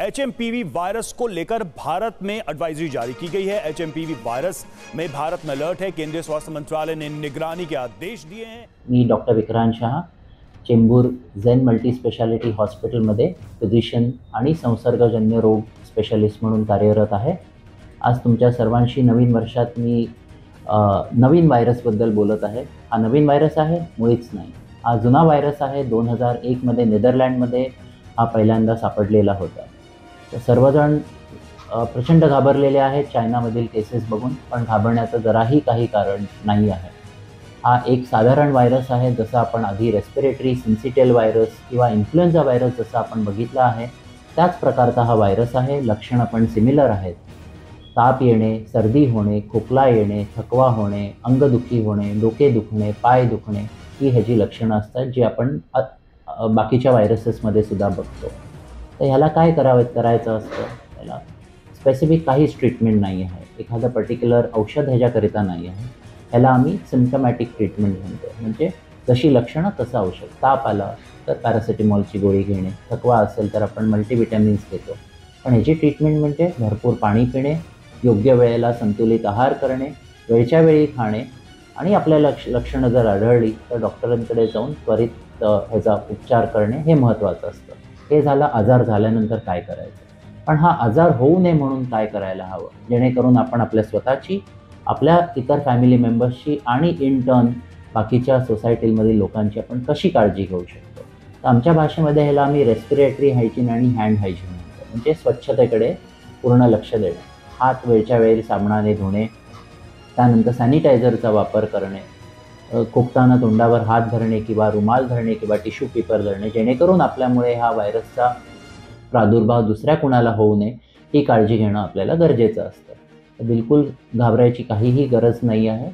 HMPV virus को लेकर भारत में एडवाइजरी जारी की गई है। एचएमपीवी वायरस में भारत में अलर्ट है। केंद्रीय स्वास्थ्य मंत्रालय ने निगरानी के आदेश दिए हैं। मी doctor Vikrant Shah, Chembur Zen multi speciality हॉस्पिटलमध्ये फिजिशियन आणि संसर्गजन्य रोग स्पेशलिस्ट म्हणून कार्यरत आहे। आज तुमच्या सर्वांशी नवीन वर्षात मी नवीन व्हायरसबद्दल बोलत आहे। हा नवीन व्हायरस आहे मुळीच नाही, हा जुना व्हायरस आहे। 2001 मध्ये नेदरलँडमध्ये हा पहिल्यांदा सापडलेला होता। तर सर्वजण प्रचंड घाबरलेले आहेत चायनामधील केसेस बघून, पण घाबरण्याचं जराही काही कारण नाही आहे। हा एक साधारण व्हायरस आहे, जसं आपण आधी रेस्पिरेटरी सिन्सिटियल व्हायरस किंवा इन्फ्लुएन्झा व्हायरस जसं आपण बघितला आहे त्याच प्रकारचा हा व्हायरस आहे। लक्षणं पण सिमिलर आहेत। ताप येणे, सर्दी होणे, खोकला येणे, थकवा होणे, अंगदुखी होणे, डोके दुखणे, पाय दुखणे ही ह्याची लक्षणं असतात, जी आपण बाकीच्या व्हायरसेसमध्ये सुद्धा बघतो। तर ह्याला काय करायचं असतं, ह्याला स्पेसिफिक काहीच ट्रीटमेंट नाही आहे, एखादं पर्टिक्युलर औषध ह्याच्याकरिता नाही आहे। ह्याला आम्ही सिम्प्टमॅटिक ट्रीटमेंट म्हणतो, म्हणजे जशी लक्षणं तसं औषध। ताप आला तर पॅरासिटामॉलची गोळी घेणे, थकवा असेल तर आपण मल्टीव्हिटॅमिन्स घेतो। पण ह्याची ट्रीटमेंट म्हणजे भरपूर पाणी पिणे, योग्य वेळेला संतुलित आहार करणे, वेळच्या वेळी खाणे आणि आपल्या लक्षणं जर आढळली तर डॉक्टरांकडे जाऊन त्वरित ह्याचा उपचार करणे हे महत्त्वाचं असतं। हे झालं आजार झाल्यानंतर काय करायचं। पण हा आजार होऊ नये म्हणून काय करायला हवं, जेणेकरून आपण आपल्या स्वतःची, आपल्या इतर फॅमिली मेंबर्सची आणि इन टर्न बाकीच्या सोसायटीमधील लोकांची आपण कशी काळजी घेऊ शकतो। तर आमच्या भाषेमध्ये ह्याला आम्ही रेस्पिरेटरी हायजीन आणि हँड हायजीन म्हणतो, म्हणजे स्वच्छतेकडे पूर्ण लक्ष देणे, हात वेळच्या वेळी साबणाने धुणे, त्यानंतर सॅनिटायझरचा वापर करणे, खोकताना तोंडावर हात धरणे किंवा रुमाल धरणे किंवा टिश्यू पेपर धरणे, जेणेकरून आपल्यामुळे हा व्हायरसचा प्रादुर्भाव दुसऱ्या कुणाला होऊ नये ही काळजी घेणं आपल्याला गरजेचं असतं। तर बिलकुल घाबरायची काहीही गरज नाही आहे।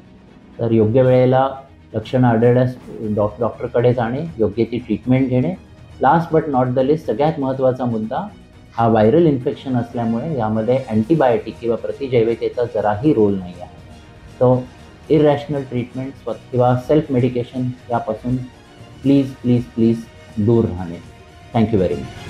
तर योग्य वेळेला लक्षणं आढळल्यास डॉक्टरकडे जाणे, योग्य ती ट्रीटमेंट घेणे। Last but not the list, सगळ्यात महत्त्वाचा मुद्दा, हा व्हायरल इन्फेक्शन असल्यामुळे यामध्ये अँटीबायोटिक किंवा प्रतिजैविकेचा जराही रोल नाही आहे। तो इरॅशनल ट्रीटमेंट किंवा सेल्फ मेडिकेशन यापासून प्लीज दूर राहणे। Thank you very much.